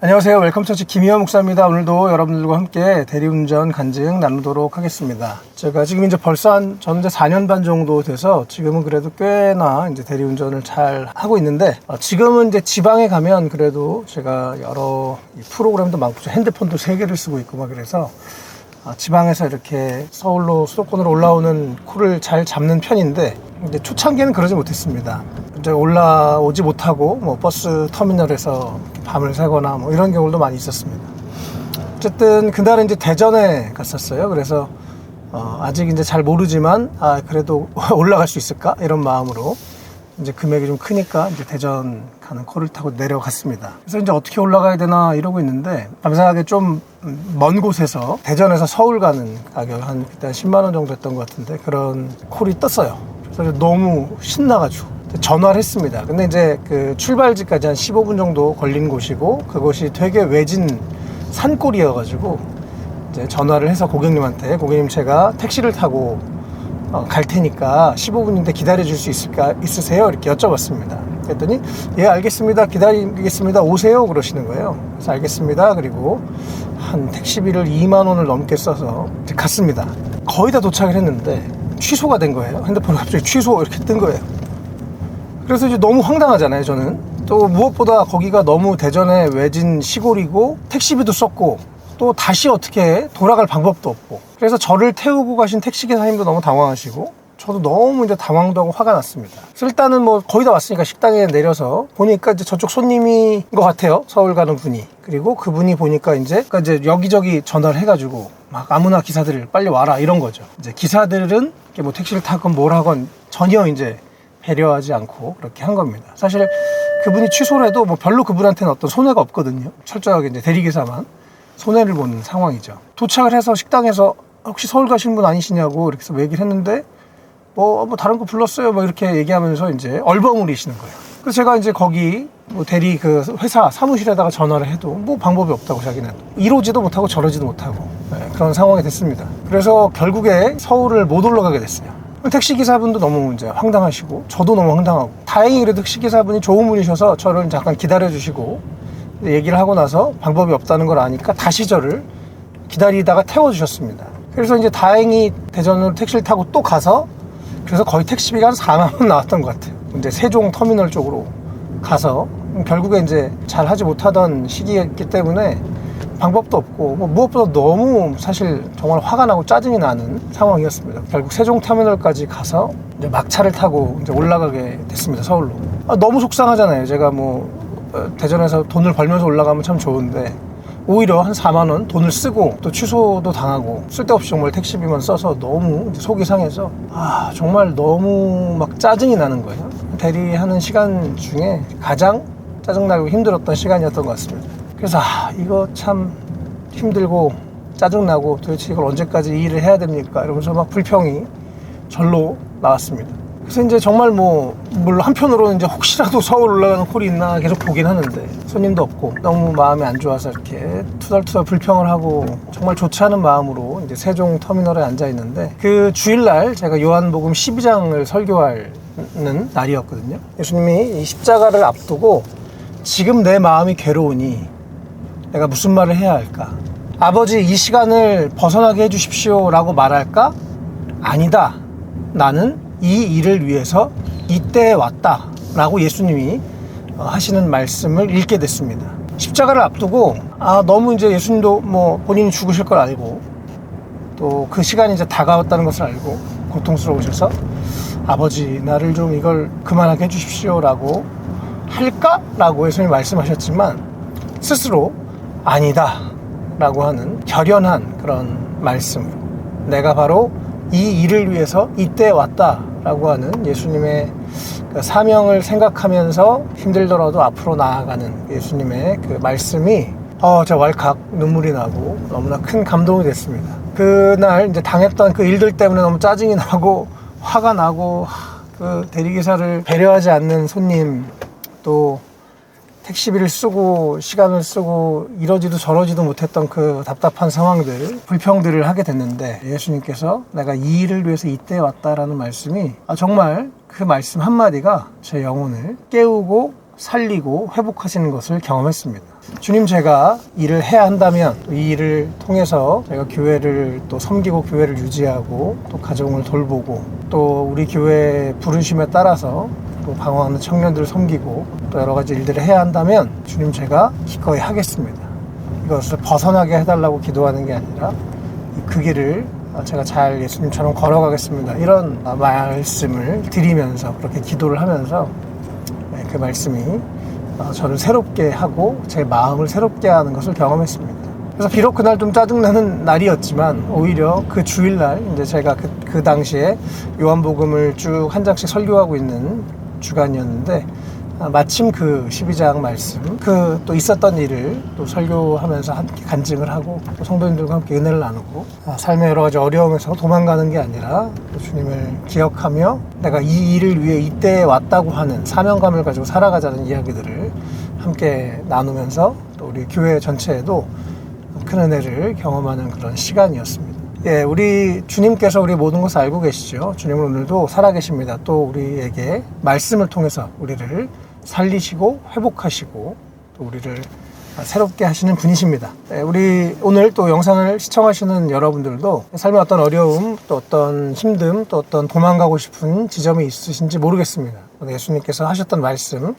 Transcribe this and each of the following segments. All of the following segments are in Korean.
안녕하세요. 웰컴처치 김희원 목사입니다. 오늘도 여러분들과 함께 대리운전 간증 나누도록 하겠습니다. 제가 지금 이제 벌써 저는 이제 4년 반 정도 돼서 지금은 그래도 꽤나 이제 대리운전을 잘 하고 있는데, 지금은 이제 지방에 가면 그래도 제가 여러 프로그램도 많고 핸드폰도 3개를 쓰고 있고 막 그래서 지방에서 이렇게 서울로 수도권으로 올라오는 콜을 잘 잡는 편인데, 이제 초창기에는 그러지 못했습니다. 이제 올라오지 못하고 뭐 버스 터미널에서 밤을 새거나 뭐 이런 경우도 많이 있었습니다. 어쨌든 그날은 이제 대전에 갔었어요. 그래서 아직 이제 잘 모르지만 그래도 올라갈 수 있을까 이런 마음으로 이제 금액이 좀 크니까 이제 대전 가는 콜을 타고 내려갔습니다. 그래서 이제 어떻게 올라가야 되나 이러고 있는데, 감사하게 좀 먼 곳에서 대전에서 서울 가는 가격 한 그때 한 10만 원 정도 했던 것 같은데 그런 콜이 떴어요. 그래서 너무 신나가지고 전화를 했습니다. 근데 이제 그 출발지까지 한 15분 정도 걸린 곳이고, 그곳이 되게 외진 산골이어가지고 이제 전화를 해서 고객님한테, 고객님 제가 택시를 타고 갈 테니까 15분인데 기다려줄 수 있으세요? 이렇게 여쭤봤습니다. 그랬더니 예 알겠습니다, 기다리겠습니다, 오세요 그러시는 거예요. 그래서 알겠습니다. 그리고 한 택시비를 2만 원을 넘게 써서 이제 갔습니다. 거의 다 도착을 했는데 취소가 된 거예요. 핸드폰에 갑자기 취소 이렇게 뜬 거예요. 그래서 이제 너무 황당하잖아요. 저는 또 무엇보다 거기가 너무 대전의 외진 시골이고 택시비도 썼고 또 다시 어떻게 돌아갈 방법도 없고, 그래서 저를 태우고 가신 택시기사님도 너무 당황하시고 저도 너무 이제 당황도 하고 화가 났습니다. 그래서 일단은 뭐 거의 다 왔으니까 식당에 내려서 보니까 이제 저쪽 손님인 것 같아요. 서울 가는 분이. 그리고 그분이 보니까 이제 여기저기 전화를 해가지고 막 아무나 기사들 빨리 와라 이런 거죠. 이제 기사들은 뭐 택시를 타건 뭘 하건 전혀 이제 배려하지 않고 그렇게 한 겁니다. 사실 그분이 취소를 해도 뭐 별로 그분한테는 어떤 손해가 없거든요. 철저하게 이제 대리기사만 손해를 보는 상황이죠. 도착을 해서 식당에서 혹시 서울 가시는 분 아니시냐고 이렇게 해서 얘기를 했는데 뭐 다른 거 불렀어요 뭐 이렇게 얘기하면서 이제 얼버무리시는 거예요. 그래서 제가 이제 거기 뭐 대리 그 회사 사무실에다가 전화를 해도 뭐 방법이 없다고, 자기는 이러지도 못하고 저러지도 못하고 그런 상황이 됐습니다. 그래서 결국에 서울을 못 올라가게 됐어요. 택시기사분도 너무 이제 황당하시고 저도 너무 황당하고, 다행히 그래도 택시기사분이 좋은 분이셔서 저를 잠깐 기다려주시고 얘기를 하고 나서 방법이 없다는 걸 아니까 다시 저를 기다리다가 태워주셨습니다. 그래서 이제 다행히 대전으로 택시를 타고 또 가서, 그래서 거의 택시비가 한 4만 원 나왔던 것 같아요. 이제 세종 터미널 쪽으로 가서 결국에 이제 잘 하지 못하던 시기였기 때문에 방법도 없고 뭐 무엇보다 너무 사실 정말 화가 나고 짜증이 나는 상황이었습니다. 결국 세종 터미널까지 가서 이제 막차를 타고 이제 올라가게 됐습니다. 서울로. 너무 속상하잖아요. 제가 뭐 대전에서 돈을 벌면서 올라가면 참 좋은데 오히려 한 4만 원 돈을 쓰고 또 취소도 당하고 쓸데없이 정말 택시비만 써서 너무 속이 상해서 정말 너무 막 짜증이 나는 거예요. 대리하는 시간 중에 가장 짜증나고 힘들었던 시간이었던 것 같습니다. 그래서 이거 참 힘들고 짜증나고 도대체 이걸 언제까지 이 일을 해야 됩니까? 이러면서 막 불평이 절로 나왔습니다. 그래서 이제 정말 물론 한편으로는 이제 혹시라도 서울 올라가는 콜이 있나 계속 보긴 하는데 손님도 없고 너무 마음이 안 좋아서 이렇게 투덜투덜 불평을 하고 정말 좋지 않은 마음으로 이제 세종 터미널에 앉아 있는데, 그 주일날 제가 요한복음 12장을 설교하는 날이었거든요. 예수님이 이 십자가를 앞두고 지금 내 마음이 괴로우니 내가 무슨 말을 해야 할까? 아버지 이 시간을 벗어나게 해주십시오 라고 말할까? 아니다, 나는 이 일을 위해서 이때에 왔다 라고 예수님이 하시는 말씀을 읽게 됐습니다. 십자가를 앞두고 너무 이제 예수님도 뭐 본인이 죽으실 걸 알고 또 그 시간이 이제 다가왔다는 것을 알고 고통스러우셔서 아버지 나를 좀 이걸 그만하게 해주십시오 라고 할까? 라고 예수님이 말씀하셨지만 스스로 아니다 라고 하는 결연한 그런 말씀으로 내가 바로 이 일을 위해서 이때 왔다 라고 하는 예수님의 그 사명을 생각하면서 힘들더라도 앞으로 나아가는 예수님의 그 말씀이 제가 왈칵 눈물이 나고 너무나 큰 감동이 됐습니다. 그날 이제 당했던 그 일들 때문에 너무 짜증이 나고 화가 나고, 그 대리기사를 배려하지 않는 손님, 또 택시비를 쓰고 시간을 쓰고 이러지도 저러지도 못했던 그 답답한 상황들, 불평들을 하게 됐는데, 예수님께서 내가 이 일을 위해서 이때 왔다라는 말씀이 정말 그 말씀 한마디가 제 영혼을 깨우고 살리고 회복하시는 것을 경험했습니다. 주님, 제가 일을 해야 한다면 이 일을 통해서 제가 교회를 또 섬기고 교회를 유지하고 또 가정을 돌보고 또 우리 교회 부르심에 따라서 또 방황하는 청년들을 섬기고 또 여러 가지 일들을 해야 한다면 주님, 제가 기꺼이 하겠습니다. 이것을 벗어나게 해달라고 기도하는 게 아니라 그 길을 제가 잘 예수님처럼 걸어가겠습니다. 이런 말씀을 드리면서 그렇게 기도를 하면서 그 말씀이 저를 새롭게 하고 제 마음을 새롭게 하는 것을 경험했습니다. 그래서 비록 그날 좀 짜증나는 날이었지만 오히려 그 주일날 이제 제가 그 당시에 요한복음을 쭉 한 장씩 설교하고 있는 주간이었는데 마침 그 12장 말씀, 또 있었던 일을 또 설교하면서 함께 간증을 하고 또 성도님들과 함께 은혜를 나누고 삶의 여러 가지 어려움에서 도망가는 게 아니라 또 주님을 기억하며 내가 이 일을 위해 이때에 왔다고 하는 사명감을 가지고 살아가자는 이야기들을 함께 나누면서 또 우리 교회 전체에도 큰 은혜를 경험하는 그런 시간이었습니다. 예, 우리 주님께서 우리 모든 것을 알고 계시죠. 주님은 오늘도 살아계십니다. 또 우리에게 말씀을 통해서 우리를 살리시고 회복하시고 또 우리를 새롭게 하시는 분이십니다. 예, 우리 오늘 또 영상을 시청하시는 여러분들도 삶의 어떤 어려움, 또 어떤 힘듦, 또 어떤 도망가고 싶은 지점이 있으신지 모르겠습니다. 예수님께서 하셨던 말씀,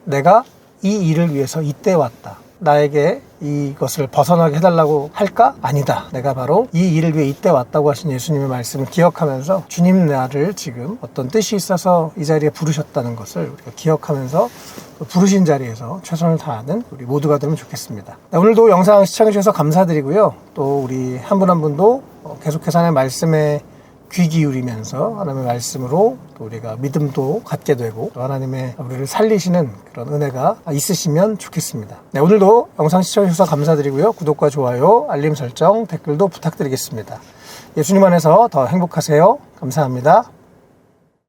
내가 이 일을 위해서 이때 왔다. 나에게 이것을 벗어나게 해달라고 할까? 아니다. 내가 바로 이 일을 위해 이때 왔다고 하신 예수님의 말씀을 기억하면서 주님, 나를 지금 어떤 뜻이 있어서 이 자리에 부르셨다는 것을 우리가 기억하면서 부르신 자리에서 최선을 다하는 우리 모두가 되면 좋겠습니다. 오늘도 영상 시청해주셔서 감사드리고요. 또 우리 한 분 한 분도 계속해서 하나님의 말씀에 귀 기울이면서 하나님의 말씀으로 또 우리가 믿음도 갖게 되고 또 하나님의 우리를 살리시는 그런 은혜가 있으시면 좋겠습니다. 네, 오늘도 영상 시청해주셔서 감사드리고요. 구독과 좋아요, 알림 설정, 댓글도 부탁드리겠습니다. 예수님 안에서 더 행복하세요. 감사합니다.